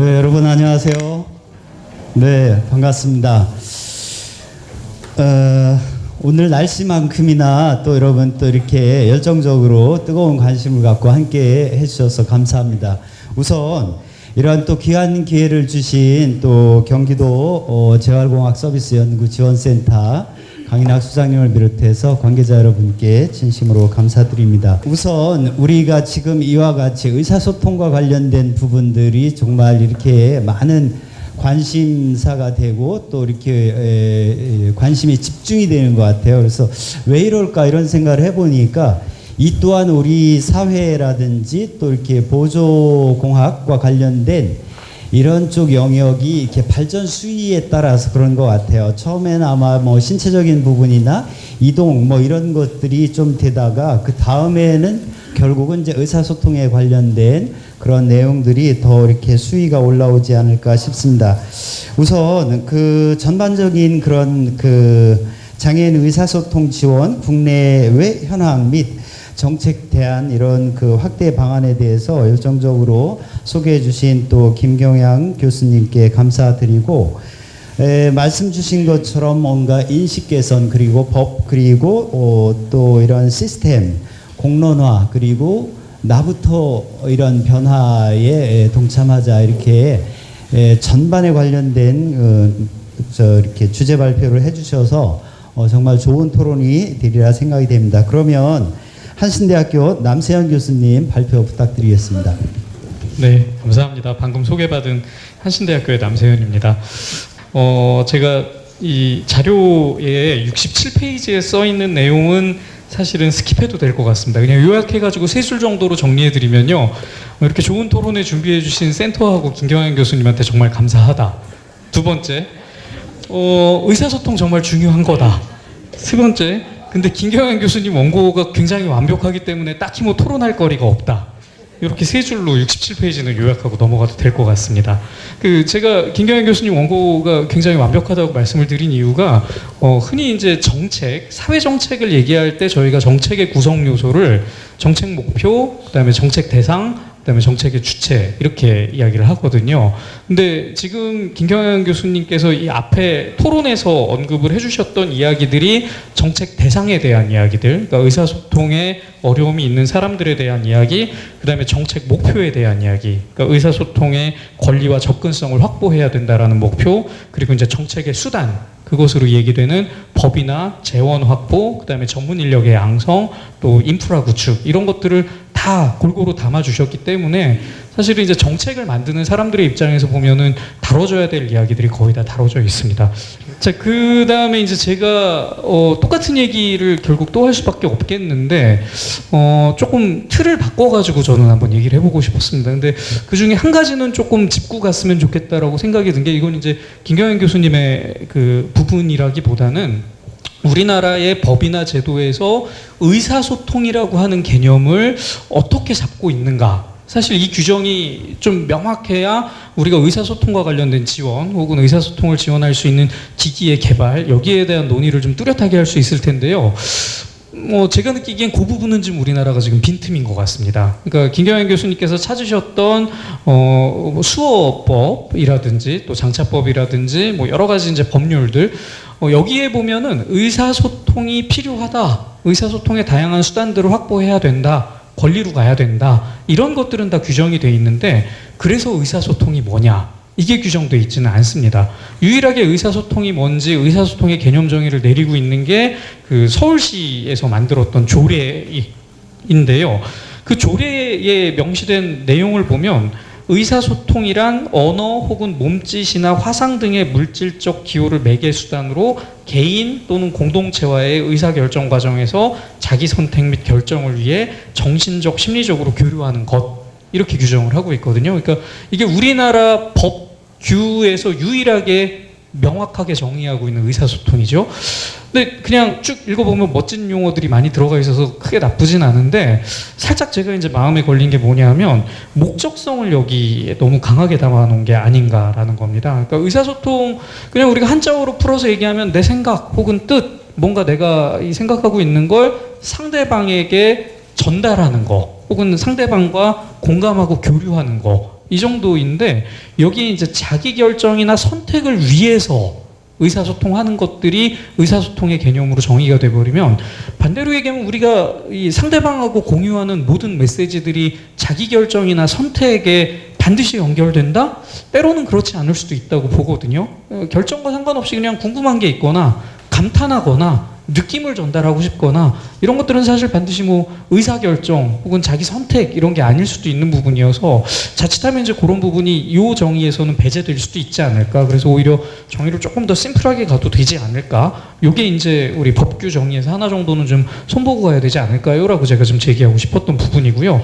네, 여러분 안녕하세요. 네, 반갑습니다. 오늘 날씨만큼이나 또 여러분 또 이렇게 열정적으로 뜨거운 관심을 갖고 함께 해주셔서 감사합니다. 우선 이러한 또 귀한 기회를 주신 또 경기도 재활공학서비스연구지원센터 강인학 수장님을 비롯해서 관계자 여러분께 진심으로 감사드립니다. 우선 우리가 지금 이와 같이 의사소통과 관련된 부분들이 정말 이렇게 많은 관심사가 되고 또 이렇게 관심이 집중이 되는 것 같아요. 그래서 왜 이럴까 이런 생각을 해보니까 이 또한 우리 사회라든지 또 이렇게 보조공학과 관련된 이런 쪽 영역이 이렇게 발전 수위에 따라서 그런 것 같아요. 처음에는 아마 뭐 신체적인 부분이나 이동 뭐 이런 것들이 좀 되다가 그 다음에는 결국은 이제 의사소통에 관련된 그런 내용들이 더 이렇게 수위가 올라오지 않을까 싶습니다. 우선 그 전반적인 그런 그 장애인 의사소통 지원 국내외 현황 및 정책 대안 이런 그 확대 방안에 대해서 열정적으로 소개해 주신 또 김경양 교수님께 감사드리고 말씀 주신 것처럼 뭔가 인식 개선 그리고 법 그리고 또 이런 시스템 공론화 그리고 나부터 이런 변화에 동참하자 이렇게 전반에 관련된 이렇게 주제 발표를 해주셔서 정말 좋은 토론이 되리라 생각이 됩니다. 그러면 한신대학교 남세현 교수님 발표 부탁드리겠습니다. 네, 감사합니다. 방금 소개받은 한신대학교의 남세현입니다. 제가 이 자료에 67페이지에 써 있는 내용은 사실은 스킵해도 될 것 같습니다. 그냥 요약해가지고 3줄 정도로 정리해드리면요. 이렇게 좋은 토론회 준비해주신 센터하고 김경환 교수님한테 정말 감사하다. 두 번째, 의사소통 정말 중요한 거다. 세 번째, 근데 김경환 교수님 원고가 굉장히 완벽하기 때문에 딱히 뭐 토론할 거리가 없다. 이렇게 3줄로 67페이지는 요약하고 넘어가도 될 것 같습니다. 제가 김경환 교수님 원고가 굉장히 완벽하다고 말씀을 드린 이유가 흔히 이제 정책, 사회 정책을 얘기할 때 저희가 정책의 구성 요소를 정책 목표, 그다음에 정책 대상, 그다음에 정책의 주체 이렇게 이야기를 하거든요. 근데 지금 김경환 교수님께서 이 앞에 토론에서 언급을 해주셨던 이야기들이 정책 대상에 대한 이야기들, 그러니까 의사소통에 어려움이 있는 사람들에 대한 이야기, 그다음에 정책 목표에 대한 이야기, 그러니까 의사소통의 권리와 접근성을 확보해야 된다라는 목표, 그리고 이제 정책의 수단. 그것으로 얘기되는 법이나 재원 확보, 그다음에 전문 인력의 양성, 또 인프라 구축 이런 것들을 다 골고루 담아주셨기 때문에 사실은 이제 정책을 만드는 사람들의 입장에서 보면은 다뤄져야 될 이야기들이 거의 다 다뤄져 있습니다. 자, 그 다음에 이제 제가 똑같은 얘기를 결국 또 할 수밖에 없겠는데 조금 틀을 바꿔가지고 저는 한번 얘기를 해보고 싶었습니다. 근데 그 중에 한 가지는 조금 짚고 갔으면 좋겠다라고 생각이 든 게 이건 이제 김경현 교수님의 그 부분이라기보다는 우리나라의 법이나 제도에서 의사소통이라고 하는 개념을 어떻게 잡고 있는가. 사실 이 규정이 좀 명확해야 우리가 의사소통과 관련된 지원 혹은 의사소통을 지원할 수 있는 기기의 개발 여기에 대한 논의를 좀 뚜렷하게 할 수 있을 텐데요. 제가 느끼기엔 그 부분은 지금 우리나라가 지금 빈틈인 것 같습니다. 그러니까 김경환 교수님께서 찾으셨던 수어법이라든지 또 장차법이라든지 뭐 여러 가지 이제 법률들 여기에 보면은 의사소통이 필요하다, 의사소통의 다양한 수단들을 확보해야 된다, 권리로 가야 된다 이런 것들은 다 규정이 돼 있는데 그래서 의사소통이 뭐냐? 이게 규정되어 있지는 않습니다. 유일하게 의사소통이 뭔지 의사소통의 개념 정의를 내리고 있는 게 그 서울시에서 만들었던 조례인데요. 그 조례에 명시된 내용을 보면 의사소통이란 언어 혹은 몸짓이나 화상 등의 물질적 기호를 매개 수단으로 개인 또는 공동체와의 의사결정 과정에서 자기 선택 및 결정을 위해 정신적, 심리적으로 교류하는 것 이렇게 규정을 하고 있거든요. 그러니까 이게 우리나라 법규에서 유일하게 명확하게 정의하고 있는 의사소통이죠. 근데 그냥 쭉 읽어보면 멋진 용어들이 많이 들어가 있어서 크게 나쁘진 않은데 살짝 제가 이제 마음에 걸린 게 뭐냐면 목적성을 여기에 너무 강하게 담아놓은 게 아닌가라는 겁니다. 그러니까 의사소통 그냥 우리가 한자어로 풀어서 얘기하면 내 생각 혹은 뜻 뭔가 내가 생각하고 있는 걸 상대방에게 전달하는 거 혹은 상대방과 공감하고 교류하는 거 이 정도인데 여기에 이제 자기 결정이나 선택을 위해서 의사소통하는 것들이 의사소통의 개념으로 정의가 돼버리면, 반대로 얘기하면 우리가 이 상대방하고 공유하는 모든 메시지들이 자기 결정이나 선택에 반드시 연결된다? 때로는 그렇지 않을 수도 있다고 보거든요. 결정과 상관없이 그냥 궁금한 게 있거나 감탄하거나 느낌을 전달하고 싶거나 이런 것들은 사실 반드시 뭐 의사결정 혹은 자기 선택 이런 게 아닐 수도 있는 부분이어서, 자칫하면 이제 그런 부분이 이 정의에서는 배제될 수도 있지 않을까. 그래서 오히려 정의를 조금 더 심플하게 가도 되지 않을까. 요게 이제 우리 법규 정의에서 하나 정도는 좀 손보고 가야 되지 않을까요? 라고 제가 좀 제기하고 싶었던 부분이고요.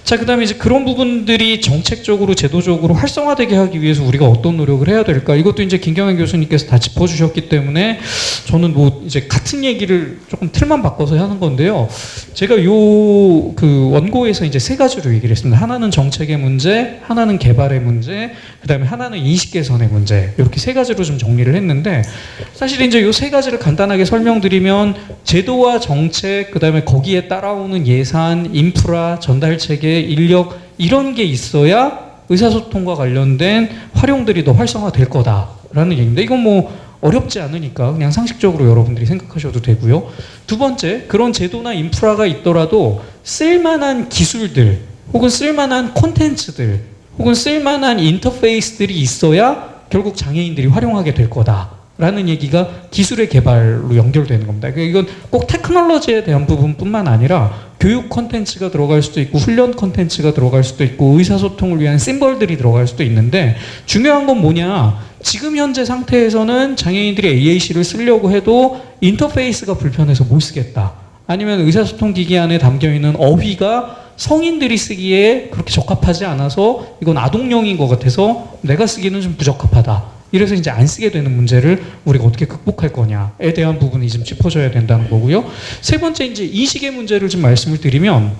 자, 그 다음에 이제 그런 부분들이 정책적으로 제도적으로 활성화되게 하기 위해서 우리가 어떤 노력을 해야 될까, 이것도 이제 김경현 교수님께서 다 짚어주셨기 때문에 저는 뭐 이제 같은 얘기를 조금 틀만 바꿔서 하는 건데요. 제가 요 그 원고에서 이제 세 가지로 얘기를 했습니다. 하나는 정책의 문제, 하나는 개발의 문제, 그 다음에 하나는 인식 개선의 문제, 이렇게 세 가지로 좀 정리를 했는데, 사실 이제 요 세 가지를 간단하게 설명드리면 제도와 정책, 그 다음에 거기에 따라오는 예산, 인프라, 전달 체계, 인력, 이런 게 있어야 의사소통과 관련된 활용들이 더 활성화될 거다라는 얘기인데, 이건 뭐 어렵지 않으니까 그냥 상식적으로 여러분들이 생각하셔도 되고요. 두 번째, 그런 제도나 인프라가 있더라도 쓸만한 기술들 혹은 쓸만한 콘텐츠들 혹은 쓸만한 인터페이스들이 있어야 결국 장애인들이 활용하게 될 거다라는 얘기가 기술의 개발로 연결되는 겁니다. 그러니까 이건 꼭 테크놀로지에 대한 부분뿐만 아니라 교육 콘텐츠가 들어갈 수도 있고 훈련 콘텐츠가 들어갈 수도 있고 의사소통을 위한 심벌들이 들어갈 수도 있는데, 중요한 건 뭐냐, 지금 현재 상태에서는 장애인들이 AAC를 쓰려고 해도 인터페이스가 불편해서 못 쓰겠다, 아니면 의사소통 기기 안에 담겨있는 어휘가 성인들이 쓰기에 그렇게 적합하지 않아서 이건 아동용인 것 같아서 내가 쓰기는 좀 부적합하다, 이래서 이제 안 쓰게 되는 문제를 우리가 어떻게 극복할 거냐에 대한 부분이 좀 짚어줘야 된다는 거고요. 세 번째, 이제 인식의 문제를 좀 말씀을 드리면,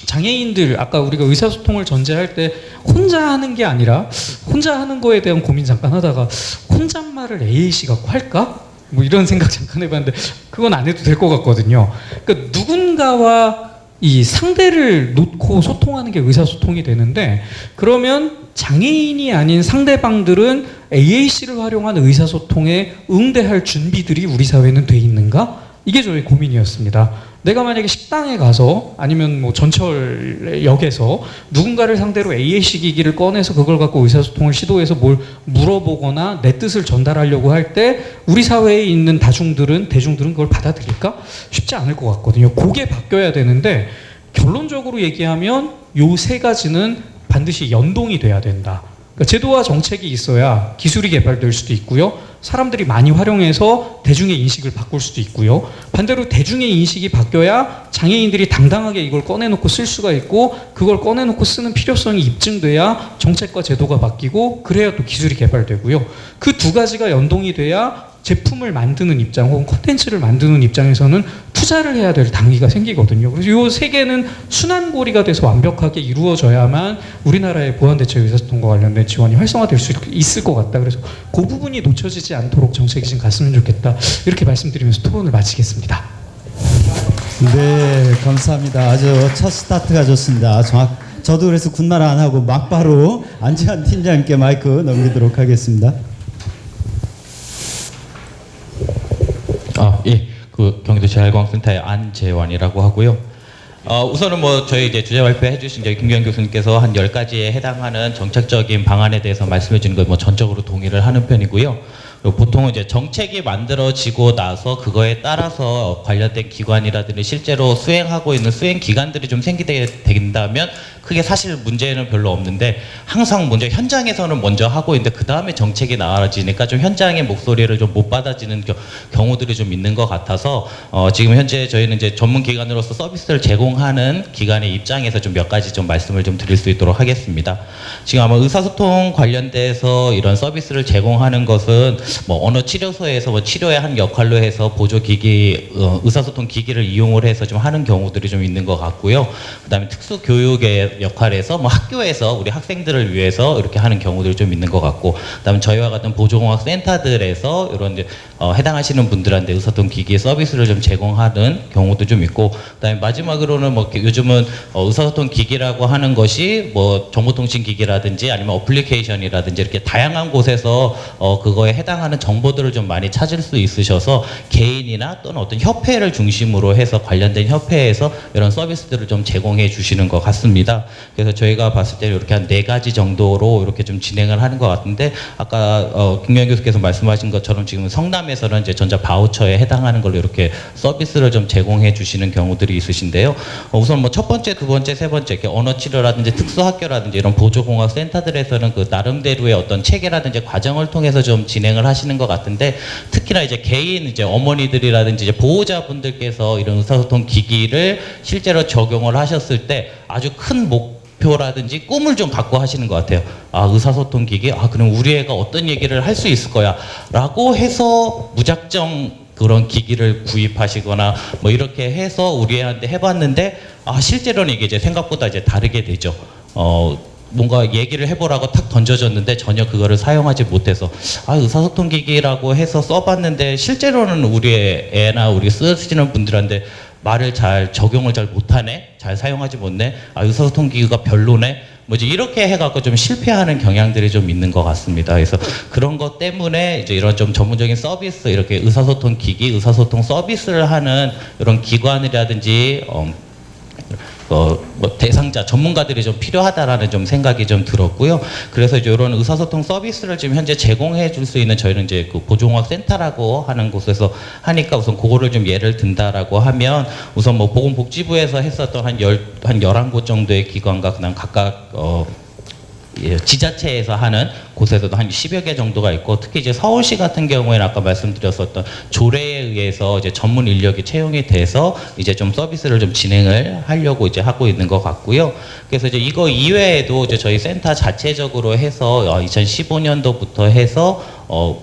장애인들, 아까 우리가 의사소통을 전제할 때 혼자 하는 게 아니라, 혼자 하는 거에 대한 고민 잠깐 하다가 혼잣말을 AAC 갖고 할까? 뭐 이런 생각 잠깐 해봤는데 그건 안 해도 될 것 같거든요. 그러니까 누군가와 이 상대를 놓고 소통하는 게 의사소통이 되는데, 그러면 장애인이 아닌 상대방들은 AAC를 활용한 의사소통에 응대할 준비들이 우리 사회는 돼 있는가? 이게 저의 고민이었습니다. 내가 만약에 식당에 가서 아니면 뭐 전철역에서 누군가를 상대로 AAC 기기를 꺼내서 그걸 갖고 의사소통을 시도해서 뭘 물어보거나 내 뜻을 전달하려고 할 때 우리 사회에 있는 대중들은 그걸 받아들일까? 쉽지 않을 것 같거든요. 그게 바뀌어야 되는데, 결론적으로 얘기하면 요 세 가지는 반드시 연동이 돼야 된다. 그러니까 제도와 정책이 있어야 기술이 개발될 수도 있고요. 사람들이 많이 활용해서 대중의 인식을 바꿀 수도 있고요. 반대로 대중의 인식이 바뀌어야 장애인들이 당당하게 이걸 꺼내놓고 쓸 수가 있고, 그걸 꺼내놓고 쓰는 필요성이 입증돼야 정책과 제도가 바뀌고, 그래야 또 기술이 개발되고요. 그 두 가지가 연동이 돼야 제품을 만드는 입장 혹은 콘텐츠를 만드는 입장에서는 투자를 해야 될 단계가 생기거든요. 그래서 이 세 개는 순환고리가 돼서 완벽하게 이루어져야만 우리나라의 보완대책 의사소통과 관련된 지원이 활성화될 수 있을 것 같다. 그래서 그 부분이 놓쳐지지 않도록 정책이 좀 갔으면 좋겠다, 이렇게 말씀드리면서 토론을 마치겠습니다. 네, 감사합니다. 아주 첫 스타트가 좋습니다. 저도 그래서 군말 안 하고 막바로 안지환 팀장님께 마이크 넘기도록 하겠습니다. 예, 그 경기도 재활광센터의 안재환이라고 하고요. 우선은 뭐 저희 이제 주제 발표해 주신 저희 김경현 교수님께서 한 10가지에 해당하는 정책적인 방안에 대해서 말씀해 주는 거 뭐 전적으로 동의를 하는 편이고요. 그리고 보통은 이제 정책이 만들어지고 나서 그거에 따라서 관련된 기관이라든지 실제로 수행하고 있는 수행 기관들이 좀 생기게 된다면 크게 사실 문제는 별로 없는데, 항상 먼저 현장에서는 먼저 하고 있는데 그 다음에 정책이 나와지니까 좀 현장의 목소리를 좀 못 받아지는 경우들이 좀 있는 것 같아서, 지금 현재 저희는 이제 전문 기관으로서 서비스를 제공하는 기관의 입장에서 좀 몇 가지 좀 말씀을 좀 드릴 수 있도록 하겠습니다. 지금 아마 의사소통 관련돼서 이런 서비스를 제공하는 것은 뭐 어느 치료소에서 뭐 치료의 한 역할로 해서 보조기기, 의사소통 기기를 이용을 해서 좀 하는 경우들이 좀 있는 것 같고요. 그다음에 특수교육에 역할에서 뭐 학교에서 우리 학생들을 위해서 이렇게 하는 경우들이 좀 있는 것 같고, 그다음에 저희와 같은 보조공학 센터들에서 이런 이제 해당하시는 분들한테 의사소통 기기 서비스를 좀 제공하는 경우도 좀 있고, 그다음에 마지막으로는 뭐 요즘은 의사소통 기기라고 하는 것이 뭐 정보통신 기기라든지 아니면 어플리케이션이라든지 이렇게 다양한 곳에서 그거에 해당하는 정보들을 좀 많이 찾을 수 있으셔서 개인이나 또는 어떤 협회를 중심으로 해서 관련된 협회에서 이런 서비스들을 좀 제공해 주시는 것 같습니다. 그래서 저희가 봤을 때 이렇게 한 4가지 정도로 이렇게 좀 진행을 하는 것 같은데, 아까 김경 교수께서 말씀하신 것처럼 지금 성남에서는 이제 전자 바우처에 해당하는 걸로 이렇게 서비스를 좀 제공해 주시는 경우들이 있으신데요. 우선 뭐 첫 번째, 두 번째, 세 번째 이렇게 언어 치료라든지 특수학교라든지 이런 보조공학 센터들에서는 그 나름대로의 어떤 체계라든지 과정을 통해서 좀 진행을 하시는 것 같은데, 특히나 이제 개인 이제 어머니들이라든지 이제 보호자분들께서 이런 의사소통 기기를 실제로 적용을 하셨을 때 아주 큰 목표라든지 꿈을 좀 갖고 하시는 것 같아요. 아, 의사소통 기기? 아, 그럼 우리 애가 어떤 얘기를 할 수 있을 거야 라고 해서 무작정 그런 기기를 구입하시거나 뭐 이렇게 해서 우리 애한테 해봤는데, 아, 실제로는 이게 이제 생각보다 이제 다르게 되죠. 뭔가 얘기를 해보라고 탁 던져줬는데 전혀 그거를 사용하지 못해서, 아, 의사소통 기기라고 해서 써봤는데 실제로는 우리 애나 우리 쓰시는 분들한테 말을 잘 적용을 잘 못하네, 잘 사용하지 못네, 아, 의사소통 기기가 별로네, 뭐지 이렇게 해갖고 좀 실패하는 경향들이 좀 있는 것 같습니다. 그래서 그런 것 때문에 이제 이런 좀 전문적인 서비스, 이렇게 의사소통 기기, 의사소통 서비스를 하는 이런 기관이라든지 뭐 대상자, 전문가들이 좀 필요하다라는 좀 생각이 좀 들었고요. 그래서 이제 이런 의사소통 서비스를 지금 현재 제공해 줄 수 있는 저희는 이제 그 보조공학 센터라고 하는 곳에서 하니까 우선 그거를 좀 예를 든다라고 하면, 우선 뭐 보건복지부에서 했었던 한 11곳 정도의 기관과 그다음 각각 지자체에서 하는 곳에서도 한 10여 개 정도가 있고, 특히 이제 서울시 같은 경우에는 아까 말씀드렸었던 조례에 의해서 이제 전문 인력이 채용이 돼서 이제 좀 서비스를 좀 진행을 하려고 이제 하고 있는 것 같고요. 그래서 이제 이거 이외에도 이제 저희 센터 자체적으로 해서 2015년도부터 해서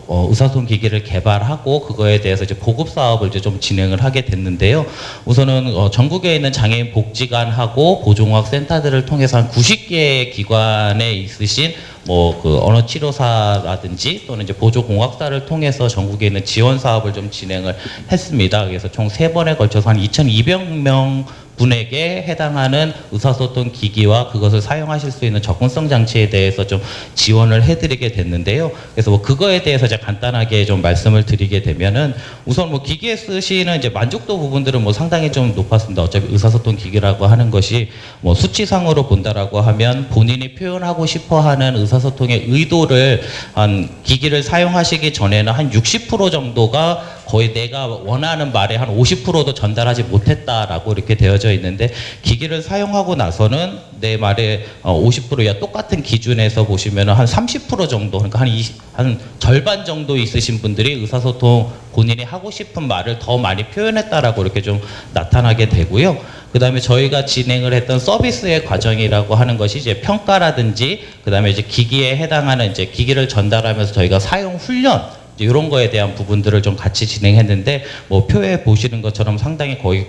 의사소통 기기를 개발하고 그거에 대해서 이제 보급 사업을 이제 좀 진행을 하게 됐는데요. 우선은 전국에 있는 장애인 복지관하고 보조공학 센터들을 통해서 한 90개의 기관에 있으신 뭐 그 언어 치료사라든지 또는 이제 보조공학사를 통해서 전국에 있는 지원 사업을 좀 진행을 했습니다. 그래서 총 3번에 걸쳐서 한 2,200명 분에게 해당하는 의사소통 기기와 그것을 사용하실 수 있는 접근성 장치에 대해서 좀 지원을 해드리게 됐는데요. 그래서 뭐 그거에 대해서 이제 간단하게 좀 말씀을 드리게 되면은, 우선 뭐 기기에 쓰시는 이제 만족도 부분들은 뭐 상당히 좀 높았습니다. 어차피 의사소통 기기라고 하는 것이 뭐 수치상으로 본다라고 하면 본인이 표현하고 싶어하는 의사소통의 의도를 한 기기를 사용하시기 전에는 한 60% 정도가 거의 내가 원하는 말의 한 50%도 전달하지 못했다라고 이렇게 되어져 있는데, 기기를 사용하고 나서는 내 말의 50%야 똑같은 기준에서 보시면 한 30% 정도, 그러니까 한 절반 정도 있으신 분들이 의사소통 본인이 하고 싶은 말을 더 많이 표현했다라고 이렇게 좀 나타나게 되고요. 그 다음에 저희가 진행을 했던 서비스의 과정이라고 하는 것이 이제 평가라든지, 그 다음에 이제 기기에 해당하는 이제 기기를 전달하면서 저희가 사용 훈련, 이런 거에 대한 부분들을 좀 같이 진행했는데, 뭐 표에 보시는 것처럼 상당히 거의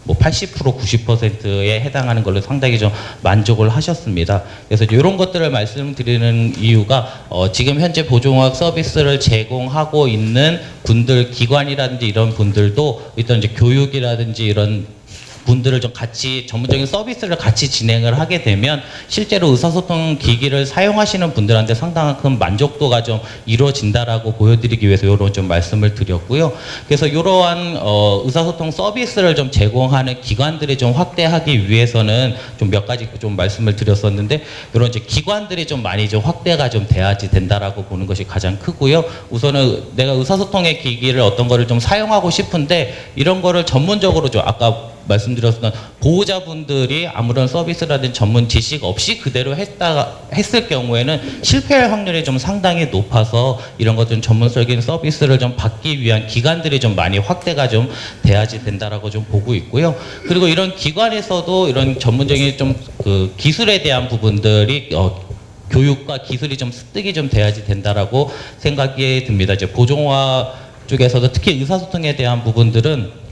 뭐 80% 90%에 해당하는 걸로 상당히 좀 만족을 하셨습니다. 그래서 이런 것들을 말씀드리는 이유가 지금 현재 보조공학 서비스를 제공하고 있는 분들, 기관이라든지 이런 분들도 일단 이제 교육이라든지 이런 분들을 좀 같이 전문적인 서비스를 같이 진행을 하게 되면 실제로 의사소통 기기를 사용하시는 분들한테 상당한 큰 만족도가 좀 이루어진다라고 보여드리기 위해서 이런 좀 말씀을 드렸고요. 그래서 이러한 의사소통 서비스를 좀 제공하는 기관들이 좀 확대하기 위해서는 좀 몇 가지 좀 말씀을 드렸었는데, 이런 이제 기관들이 좀 많이 좀 확대가 좀 돼야지 된다라고 보는 것이 가장 크고요. 우선은 내가 의사소통의 기기를 어떤 거를 좀 사용하고 싶은데 이런 거를 전문적으로 좀 아까 말씀드렸던 보호자분들이 아무런 서비스라든지 전문 지식 없이 그대로 했을 경우에는 실패할 확률이 좀 상당히 높아서 이런 것들 전문적인 서비스를 좀 받기 위한 기관들이 좀 많이 확대가 좀 돼야지 된다라고 좀 보고 있고요. 그리고 이런 기관에서도 이런 전문적인 좀 그 기술에 대한 부분들이 교육과 기술이 좀 습득이 좀 돼야지 된다라고 생각이 듭니다. 이제 보조공학 쪽에서도 특히 의사소통에 대한 부분들은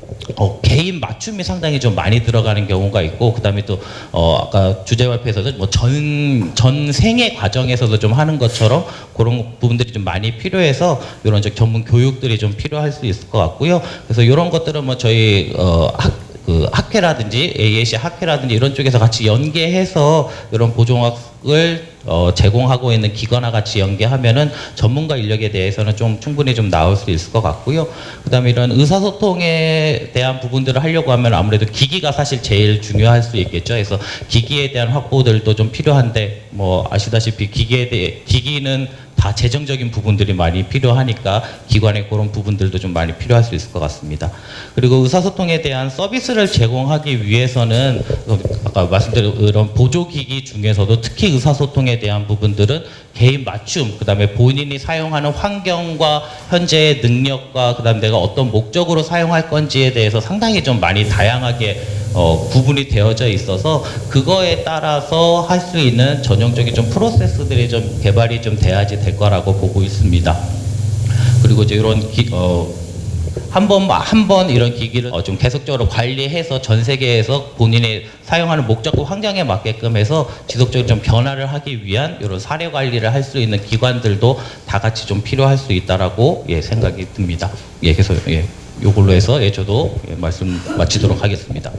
개인 맞춤이 상당히 좀 많이 들어가는 경우가 있고, 그다음에 또 아까 주제 발표에서도 뭐 전 생애 과정에서도 좀 하는 것처럼 그런 부분들이 좀 많이 필요해서 이런 전문 교육들이 좀 필요할 수 있을 것 같고요. 그래서 이런 것들은 뭐 저희 학회라든지 AAC 학회라든지 이런 쪽에서 같이 연계해서 이런 보조학을 제공하고 있는 기관과 같이 연계하면은 전문가 인력에 대해서는 좀 충분히 좀 나올 수 있을 것 같고요. 그다음에 이런 의사소통에 대한 부분들을 하려고 하면 아무래도 기기가 사실 제일 중요할 수 있겠죠. 그래서 기기에 대한 확보들도 좀 필요한데, 뭐 아시다시피 기기는 다 재정적인 부분들이 많이 필요하니까 기관의 그런 부분들도 좀 많이 필요할 수 있을 것 같습니다. 그리고 의사소통에 대한 서비스를 제공하기 위해서는 아까 말씀드린 이런 보조기기 중에서도 특히 의사소통에 대한 부분들은 개인 맞춤, 그다음에 본인이 사용하는 환경과 현재의 능력과 그다음에 내가 어떤 목적으로 사용할 건지에 대해서 상당히 좀 많이 다양하게 구분이 되어져 있어서 그거에 따라서 할 수 있는 전형적인 좀 프로세스들이 좀 개발이 좀 돼야지 될 거라고 보고 있습니다. 그리고 이제 이런 한 번 이런 기기를 좀 계속적으로 관리해서 전 세계에서 본인이 사용하는 목적과 환경에 맞게끔 해서 지속적으로 좀 변화를 하기 위한 이런 사례 관리를 할 수 있는 기관들도 다 같이 좀 필요할 수 있다라고 생각이 듭니다. 그래서 요걸로 해서 저도 말씀 마치도록 하겠습니다.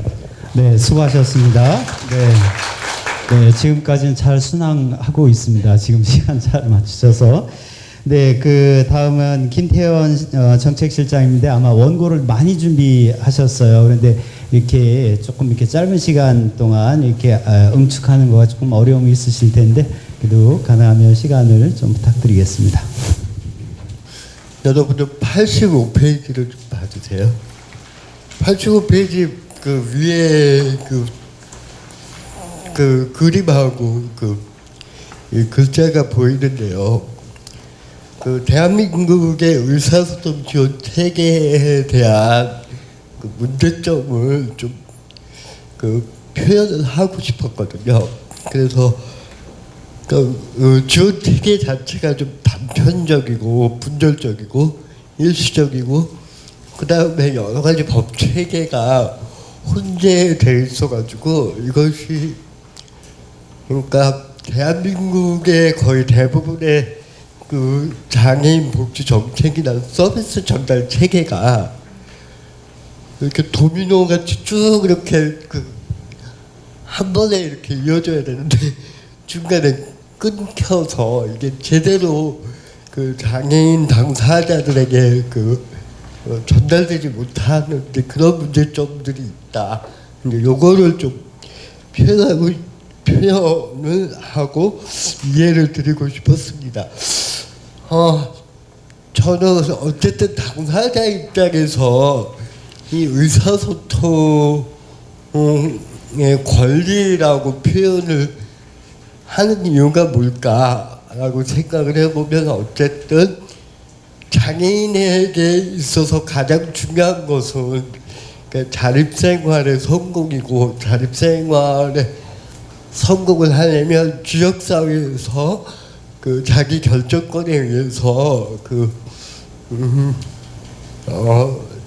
네, 수고하셨습니다. 네, 지금까지는 잘 순항하고 있습니다. 지금 시간 잘 맞추셔서. 네, 그 다음은 김태원 정책실장인데 아마 원고를 많이 준비하셨어요. 그런데 이렇게 조금 이렇게 짧은 시간 동안 이렇게 응축하는 거가 조금 어려움이 있으실 텐데 그래도 가능하면 시간을 좀 부탁드리겠습니다. 여러분들 85페이지를 좀 봐주세요. 85페이지 그 위에 그 그림하고 이 글자가 보이는데요. 그 대한민국의 의사소통 지원 체계에 대한 그 문제점을 좀 표현을 하고 싶었거든요. 그래서 지원 체계 자체가 좀 단편적이고 분절적이고 일시적이고 그 다음에 여러 가지 법 체계가 혼재되어 있어가지고 이것이 그러니까 대한민국의 거의 대부분의 그 장애인 복지 정책이나 서비스 전달 체계가 이렇게 도미노 같이 쭉 이렇게 한 번에 이렇게 이어져야 되는데 중간에 끊겨서 이게 제대로 그 장애인 당사자들에게 전달되지 못하는 그런 문제점들이 있다. 근데 요거를 좀 표현을 하고 이해를 드리고 싶었습니다. 저는 어쨌든 당사자 입장에서 이 의사소통의 권리라고 표현을 하는 이유가 뭘까라고 생각을 해보면 어쨌든 장애인에게 있어서 가장 중요한 것은 자립생활의 성공이고 자립생활의 성공을 하려면 지역사회에서 자기 결정권에 의해서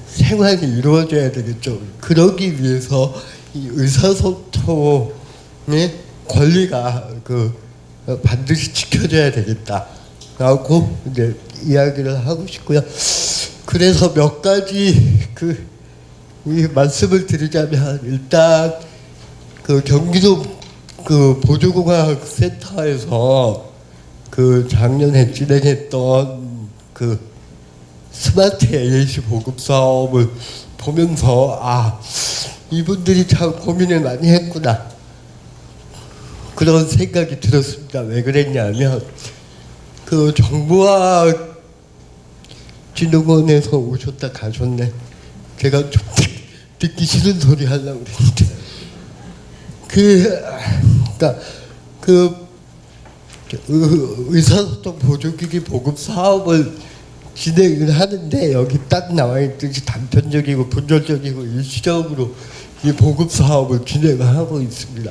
생활이 이루어져야 되겠죠. 그러기 위해서 이 의사소통의 권리가 반드시 지켜져야 되겠다라고 이제 이야기를 하고 싶고요. 그래서 몇 가지 이 말씀을 드리자면 일단 경기도 보조공학센터에서 작년에 진행했던 스마트 AAC 보급 사업을 보면서 이분들이 참 고민을 많이 했구나 그런 생각이 들었습니다. 왜 그랬냐면 정보화진흥원에서 오셨다 가셨네. 제가 좀 듣기 싫은 소리 하려고 그랬는데 의사소통 보조기기 보급 사업을 진행을 하는데 여기 딱 나와 있듯이 단편적이고 분절적이고 일시적으로 이 보급 사업을 진행을 하고 있습니다.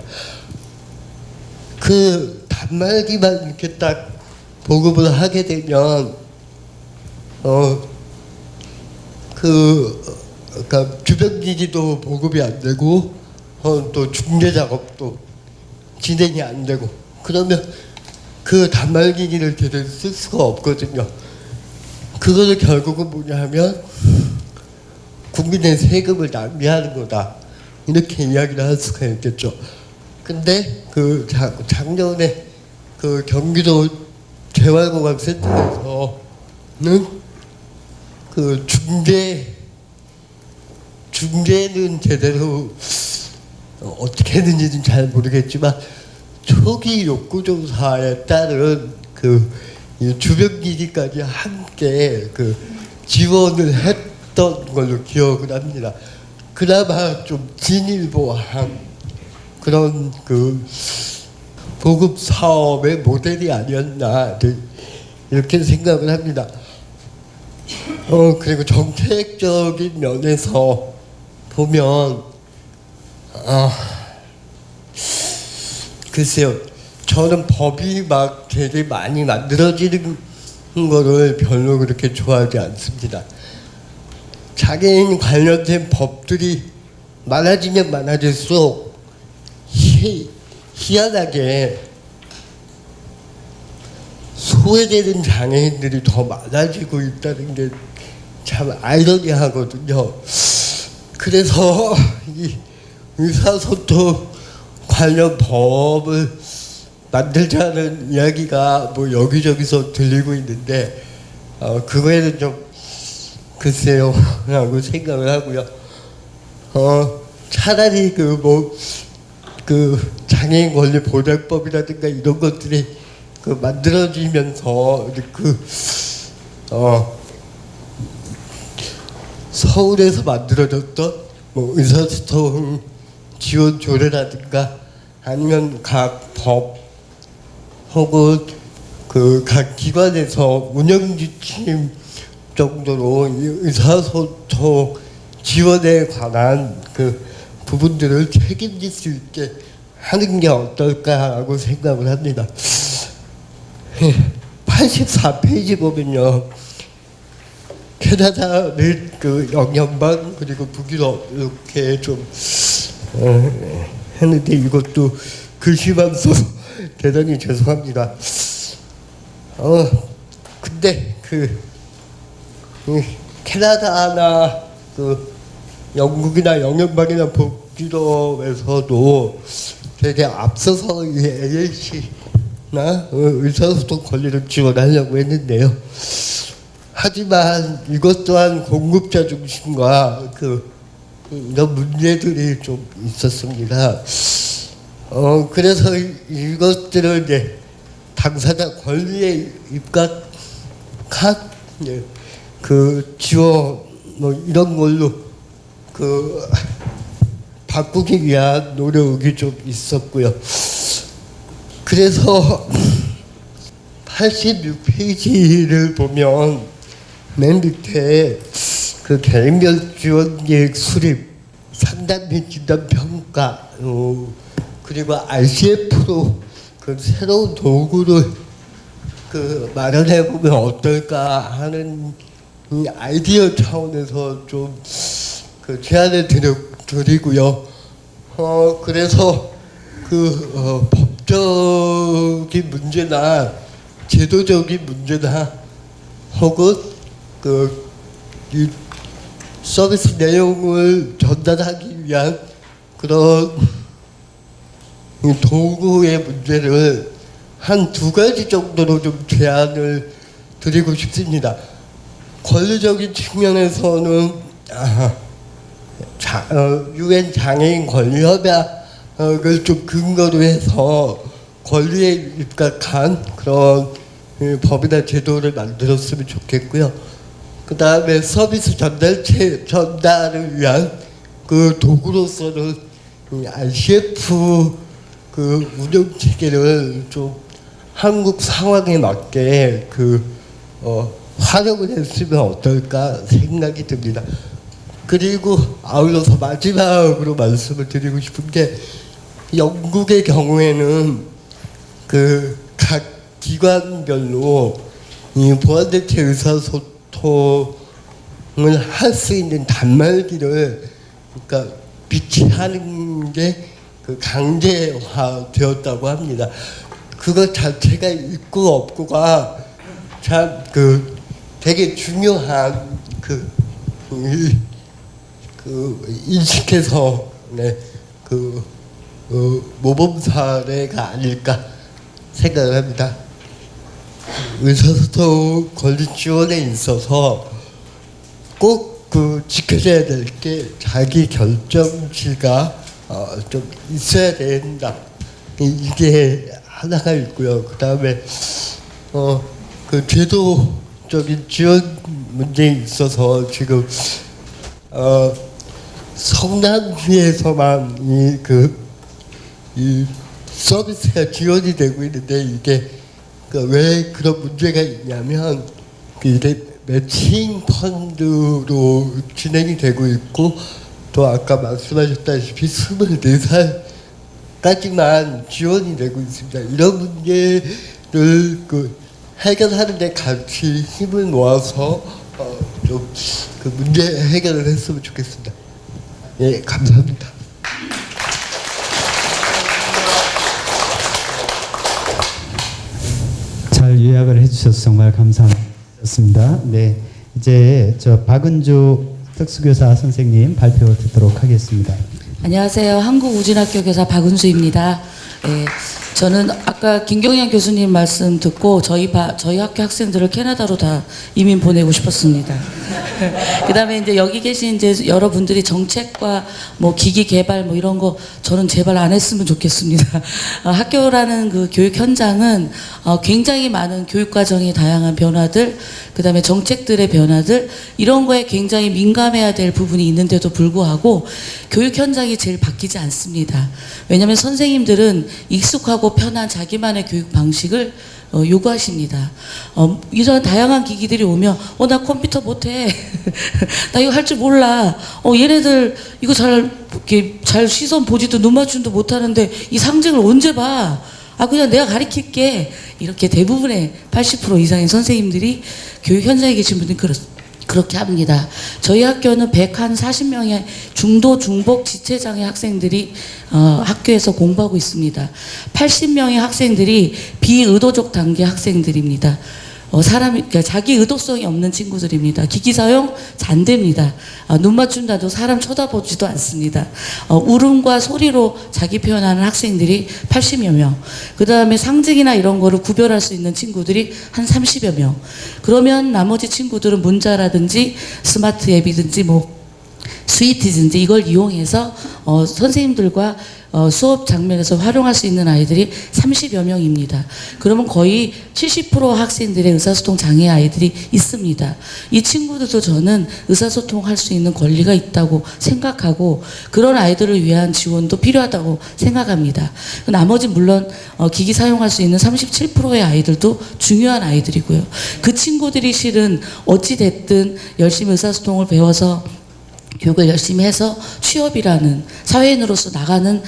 단말기만 이렇게 딱 보급을 하게 되면 그러니까 주변기기도 보급이 안 되고 또 중계 작업도 진행이 안 되고 그러면 그 단말기기를 제대로 쓸 수가 없거든요. 그거를 결국은 뭐냐 하면 국민의 세금을 낭비하는 거다 이렇게 이야기를 할 수가 있겠죠. 근데 그 작년에 그 경기도 재활공학센터에서는 그 중계는 제대로 어떻게 했는지는 잘 모르겠지만 초기 욕구 조사에 따른 그 주변기기까지 함께 그 지원을 했던 걸로 기억을 합니다. 그나마 좀 진일보한 그런 그 보급 사업의 모델이 아니었나 이렇게 생각을 합니다. 그리고 정책적인 면에서 보면 글쎄요, 저는 법이 막 되게 많이 만들어지는 거를 별로 그렇게 좋아하지 않습니다. 장애인 관련된 법들이 많아지면 많아질수록 희한하게 소외되는 장애인들이 더 많아지고 있다는 게 참 아이러니하거든요. 그래서 이 의사소통 관련 법을 만들자는 이야기가 뭐 여기저기서 들리고 있는데 그거에는 좀 글쎄요 라고 생각을 하고요. 차라리 그 장애인 권리 보장법이라든가 이런 것들이 그 만들어지면서 서울에서 만들어졌던 뭐 의사소통 지원 조례라든가 아니면 각 법 혹은 그 각 기관에서 운영 지침 정도로 이 의사소통 지원에 관한 그 부분들을 책임질 수 있게 하는 게 어떨까라고 생각을 합니다. 84페이지 보면요. 캐나다는 그 영연방 그리고 북유럽 이렇게 좀 했는데 이것도 글씨만 써서 대단히 죄송합니다. 근데 캐나다나 그 영국이나 영연방이나 북유럽에서도 되게 앞서서 이 AAC나 의사소통 권리를 지원하려고 했는데요. 하지만 이것 또한 공급자 중심과 이런 문제들이 좀 있었습니다. 그래서 이것들을 이제 당사자 권리에 입각한 그 지원 뭐 이런 걸로 바꾸기 위한 노력이 좀 있었고요. 그래서 86페이지를 보면 맨 밑에 그 개인별 지원 계획 수립, 상담 및 진단 평가, 그리고 RCF로 그 새로운 도구를 그 마련해 보면 어떨까 하는 이 아이디어 차원에서 좀 그 제안을 드리고요. 그래서 법적인 문제나 제도적인 문제나 혹은 이 서비스 내용을 전달하기 위한 그런 도구의 문제를 한 2가지 정도로 좀 제안을 드리고 싶습니다. 권리적인 측면에서는 UN 장애인 권리협약을 좀 근거로 해서 권리에 입각한 그런 법이나 제도를 만들었으면 좋겠고요. 그 다음에 서비스 전달을 위한 그 도구로서는 RCF 그 운영 체계를 좀 한국 상황에 맞게 활용을 했으면 어떨까 생각이 듭니다. 그리고 아울러서 마지막으로 말씀을 드리고 싶은 게 영국의 경우에는 그 각 기관별로 이 보완대체 의사소통을 할 수 있는 단말기를 그러니까 비치하는 게 그 강제화되었다고 합니다. 그것 자체가 있고 없고가 참 그 되게 중요한 그 인식해서 모범 사례가 아닐까 생각을 합니다. 의사소통 권리 지원에 있어서 꼭 그 지켜져야 될 게 자기 결정지가 좀 있어야 된다. 이게 하나가 있고요. 그 다음에 그 제도적인 지원 문제에 있어서 지금 성남시에서만 이 서비스가 지원이 되고 있는데 이게 왜 그런 문제가 있냐면 이게 매칭 펀드로 진행이 되고 있고 또 아까 말씀하셨다시피 24살까지만 지원이 되고 있습니다. 이런 문제를 해결하는 데 같이 힘을 모아서 좀 그 문제 해결을 했으면 좋겠습니다. 예, 감사합니다. 잘 요약을 해주셔서 정말 감사합니다. 네, 이제 저 박은주 특수교사 선생님 발표 듣도록 하겠습니다. 안녕하세요. 한국우진학교 교사 박은수입니다. 네, 저는 아까 김경현 교수님 말씀 듣고 저희 학교 학생들을 캐나다로 다 이민 보내고 싶었습니다. 그다음에 이제 여기 계신 이제 여러분들이 정책과 뭐 기기 개발 뭐 이런 거 저는 제발 안 했으면 좋겠습니다. 학교라는 그 교육 현장은 굉장히 많은 교육 과정의 다양한 변화들, 그다음에 정책들의 변화들 이런 거에 굉장히 민감해야 될 부분이 있는데도 불구하고 교육 현장이 제일 바뀌지 않습니다. 왜냐하면 선생님들은 익숙하고 편한 자기만의 교육 방식을 요구하십니다. 이런 다양한 기기들이 오면 나 컴퓨터 못해. 나 이거 할 줄 몰라. 얘네들 이거 잘 시선 보지도 눈 맞춤도 못하는데 이 상징을 언제 봐. 그냥 내가 가르칠게. 이렇게 대부분의 80% 이상의 선생님들이 교육 현장에 계신 분들이 그렇게 합니다. 저희 학교는 140명의 중도 중복 지체장애 학생들이 학교에서 공부하고 있습니다. 80명의 학생들이 비의도적 단계 학생들입니다. 그러니까 자기 의도성이 없는 친구들입니다. 기기 사용 잔대입니다. 눈 맞춘다도 사람 쳐다보지도 않습니다. 울음과 소리로 자기 표현하는 학생들이 80여 명. 그 다음에 상징이나 이런 거를 구별할 수 있는 친구들이 한 30여 명. 그러면 나머지 친구들은 문자라든지 스마트 앱이든지 뭐 스위티든지 이걸 이용해서 선생님들과 수업 장면에서 활용할 수 있는 아이들이 30여 명입니다. 그러면 거의 70% 학생들의 의사소통 장애 아이들이 있습니다. 이 친구들도 저는 의사소통할 수 있는 권리가 있다고 생각하고 그런 아이들을 위한 지원도 필요하다고 생각합니다. 나머지 물론 기기 사용할 수 있는 37%의 아이들도 중요한 아이들이고요. 그 친구들이 실은 어찌됐든 열심히 의사소통을 배워서 교육을 열심히 해서 취업이라는 사회인으로서 나가는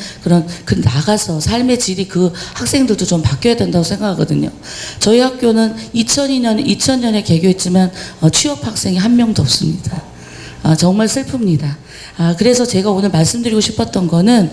나가서 삶의 질이 그 학생들도 좀 바뀌어야 된다고 생각하거든요. 저희 학교는 2000년에 개교했지만 취업 학생이 한 명도 없습니다. 정말 슬픕니다. 그래서 제가 오늘 말씀드리고 싶었던 거는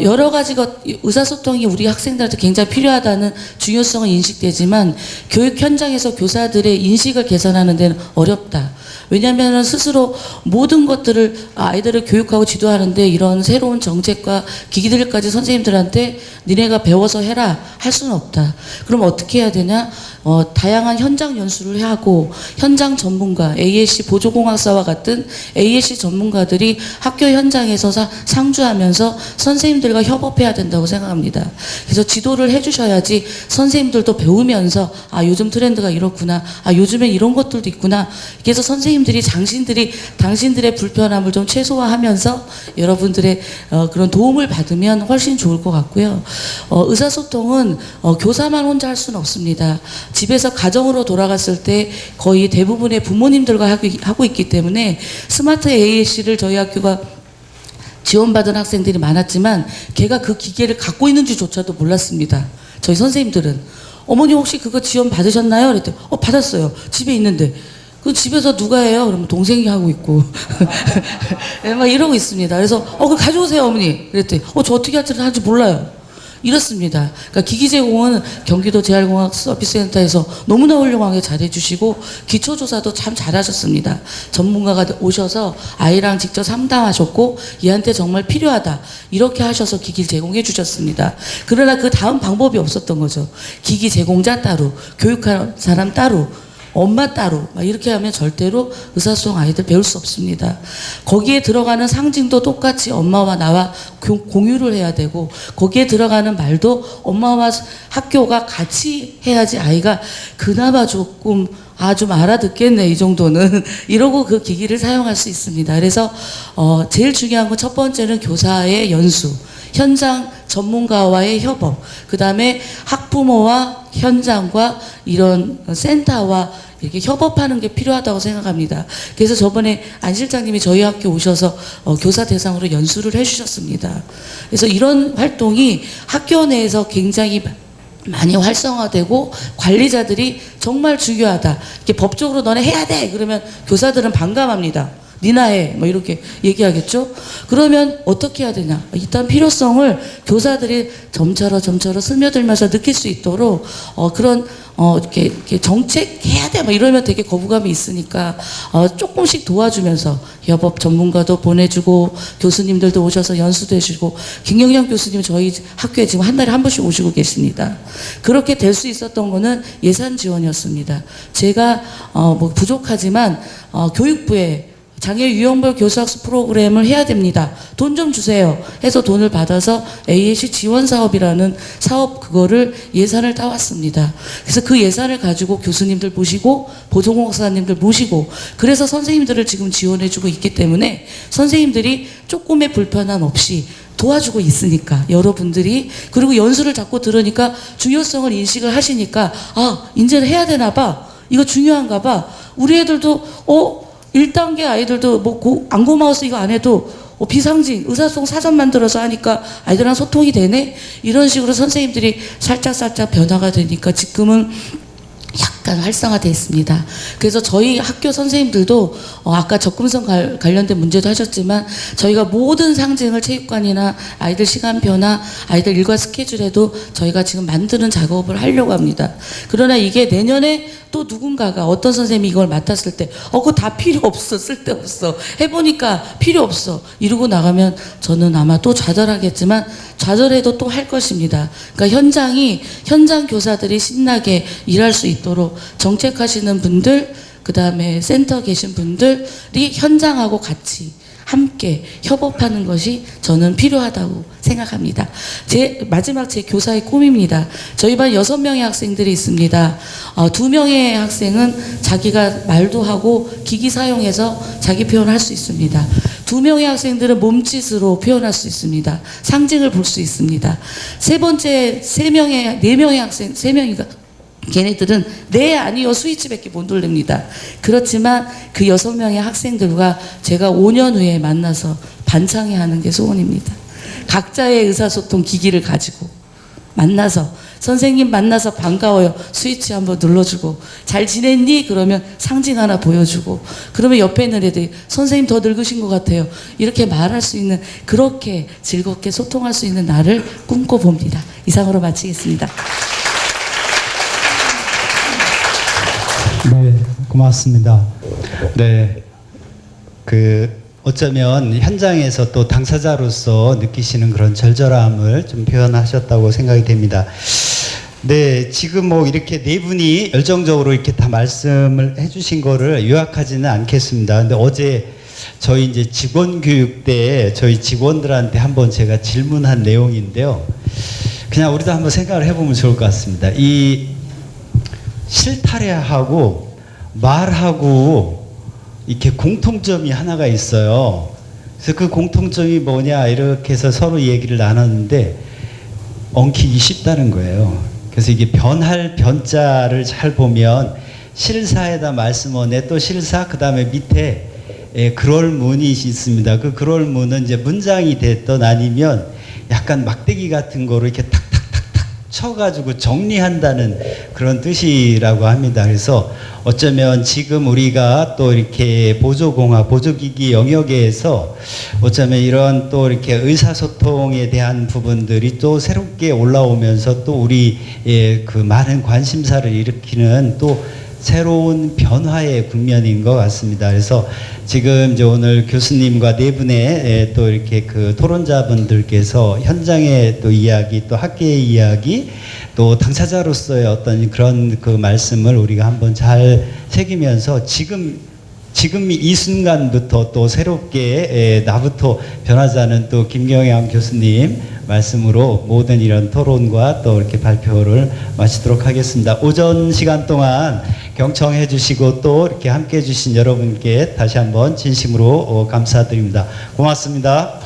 여러 가지 의사소통이 우리 학생들한테 굉장히 필요하다는 중요성은 인식되지만 교육 현장에서 교사들의 인식을 개선하는 데는 어렵다. 왜냐하면 스스로 모든 것들을 아이들을 교육하고 지도하는데 이런 새로운 정책과 기기들까지 선생님들한테 니네가 배워서 해라 할 수는 없다. 그럼 어떻게 해야 되냐? 다양한 현장 연수를 하고 현장 전문가, ASC 보조공학사와 같은 ASC 전문가들이 학교 현장에서 상주하면서 선생님들과 협업해야 된다고 생각합니다. 그래서 지도를 해주셔야지 선생님들도 배우면서 요즘 트렌드가 이렇구나, 요즘엔 이런 것들도 있구나. 그래서 선생님들이 당신들의 불편함을 좀 최소화하면서 여러분들의 그런 도움을 받으면 훨씬 좋을 것 같고요. 의사소통은 교사만 혼자 할 수는 없습니다. 집에서 가정으로 돌아갔을 때 거의 대부분의 부모님들과 하고 있기 때문에 스마트 AAC를 저희 학교가 지원받은 학생들이 많았지만 걔가 그 기계를 갖고 있는지조차도 몰랐습니다. 저희 선생님들은 어머니 혹시 그거 지원 받으셨나요? 그랬더니 받았어요. 집에 있는데 그 집에서 누가 해요? 그러면 동생이 하고 있고. 네, 막 이러고 있습니다. 그래서 그거 가져오세요 어머니. 그랬더니 저 어떻게 하는지 몰라요. 이렇습니다. 그러니까 기기 제공은 경기도 재활공학 서비스센터에서 너무나 훌륭하게 잘해주시고 기초조사도 참 잘하셨습니다. 전문가가 오셔서 아이랑 직접 상담하셨고 얘한테 정말 필요하다 이렇게 하셔서 기기를 제공해 주셨습니다. 그러나 그 다음 방법이 없었던 거죠. 기기 제공자 따로, 교육하는 사람 따로, 엄마 따로 막 이렇게 하면 절대로 의사소통 아이들 배울 수 없습니다. 거기에 들어가는 상징도 똑같이 엄마와 나와 공유를 해야 되고 거기에 들어가는 말도 엄마와 학교가 같이 해야지 아이가 그나마 조금 좀 알아듣겠네 이 정도는 이러고 그 기기를 사용할 수 있습니다. 그래서 제일 중요한 건 첫 번째는 교사의 연수, 현장 전문가와의 협업, 그 다음에 학부모와 현장과 이런 센터와 이렇게 협업하는 게 필요하다고 생각합니다. 그래서 저번에 안 실장님이 저희 학교 오셔서 교사 대상으로 연수를 해주셨습니다. 그래서 이런 활동이 학교 내에서 굉장히 많이 활성화되고 관리자들이 정말 중요하다. 이렇게 법적으로 너네 해야 돼. 그러면 교사들은 반감합니다. 니나 해. 뭐 이렇게 얘기하겠죠. 그러면 어떻게 해야 되냐. 일단 필요성을 교사들이 점차로 스며들면서 느낄 수 있도록 그런 이렇게 정책해야 돼. 막 이러면 되게 거부감이 있으니까 조금씩 도와주면서 협업 전문가도 보내주고 교수님들도 오셔서 연수도 해주고 김경영 교수님 저희 학교에 지금 한 달에 한 번씩 오시고 계십니다. 그렇게 될 수 있었던 거는 예산 지원이었습니다. 제가 뭐 부족하지만 교육부에 장애 유형별 교수학습 프로그램을 해야 됩니다. 돈 좀 주세요. 해서 돈을 받아서 AAC 지원 사업이라는 사업 그거를 예산을 따왔습니다. 그래서 그 예산을 가지고 교수님들 모시고 보조공사님들 모시고 그래서 선생님들을 지금 지원해주고 있기 때문에 선생님들이 조금의 불편함 없이 도와주고 있으니까 여러분들이 그리고 연수를 자꾸 들으니까 중요성을 인식을 하시니까 이제는 해야 되나 봐. 이거 중요한가 봐. 우리 애들도 1단계 아이들도 안 고마워서 이거 안 해도 비상징, 의사소통 사전 만들어서 하니까 아이들이랑 소통이 되네? 이런 식으로 선생님들이 살짝 변화가 되니까 지금은 약간 활성화되어 있습니다. 그래서 저희 학교 선생님들도 아까 접근성 관련된 문제도 하셨지만 저희가 모든 상징을 체육관이나 아이들 시간표나 아이들 일과 스케줄에도 저희가 지금 만드는 작업을 하려고 합니다. 그러나 이게 내년에 또 누군가가 어떤 선생님이 이걸 맡았을 때 그거 다 필요 없어, 쓸데없어, 해보니까 필요 없어 이러고 나가면 저는 아마 또 좌절하겠지만 좌절해도 또 할 것입니다. 그러니까 현장 교사들이 신나게 일할 수 있도록 정책하시는 분들, 그 다음에 센터 계신 분들이 현장하고 같이 함께 협업하는 것이 저는 필요하다고 생각합니다. 마지막 제 교사의 꿈입니다. 저희 반 6명의 학생들이 있습니다. 2명의 학생은 자기가 말도 하고 기기 사용해서 자기 표현을 할 수 있습니다. 2명의 학생들은 몸짓으로 표현할 수 있습니다. 상징을 볼 수 있습니다. 4명의 학생, 3명인가? 걔네들은 네 아니요 스위치밖에 못 돌립니다. 그렇지만 그 6명의 학생들과 제가 5년 후에 만나서 반창회 하는 게 소원입니다. 각자의 의사소통 기기를 가지고 만나서 선생님 만나서 반가워요. 스위치 한번 눌러주고 잘 지냈니? 그러면 상징 하나 보여주고 그러면 옆에 있는 애들이 선생님 더 늙으신 것 같아요. 이렇게 말할 수 있는 그렇게 즐겁게 소통할 수 있는 날을 꿈꿔봅니다. 이상으로 마치겠습니다. 네, 고맙습니다. 네, 어쩌면 현장에서 또 당사자로서 느끼시는 그런 절절함을 좀 표현하셨다고 생각이 됩니다. 네, 지금 뭐 이렇게 네 분이 열정적으로 이렇게 다 말씀을 해주신 거를 요약하지는 않겠습니다. 근데 어제 저희 이제 직원 교육 때 저희 직원들한테 한번 제가 질문한 내용인데요. 그냥 우리도 한번 생각을 해보면 좋을 것 같습니다. 이 실타래하고 말하고 이렇게 공통점이 하나가 있어요. 그래서 그 공통점이 뭐냐 이렇게 해서 서로 얘기를 나눴는데 엉키기 쉽다는 거예요. 그래서 이게 변할 변자를 잘 보면 실사에다 말씀원에 또 실사 그 다음에 밑에 그럴문이 있습니다. 그 그럴문은 이제 문장이 됐던 아니면 약간 막대기 같은 거로 이렇게 탁탁탁탁 합쳐가지고 정리한다는 그런 뜻이라고 합니다. 그래서 어쩌면 지금 우리가 또 이렇게 보조공학, 보조기기 영역에서 어쩌면 이런 또 이렇게 의사소통에 대한 부분들이 또 새롭게 올라오면서 또 우리의 그 많은 관심사를 일으키는 또 새로운 변화의 국면인 것 같습니다. 그래서 지금 이제 오늘 교수님과 네 분의 또 이렇게 그 토론자분들께서 현장의 또 이야기, 또 학계의 이야기, 또 당사자로서의 어떤 그런 그 말씀을 우리가 한번 잘 새기면서 지금 이 순간부터 또 새롭게 나부터 변하자는 또 김경양 교수님 말씀으로 모든 이런 토론과 또 이렇게 발표를 마치도록 하겠습니다. 오전 시간 동안 경청해 주시고 또 이렇게 함께 해 주신 여러분께 다시 한번 진심으로 감사드립니다. 고맙습니다.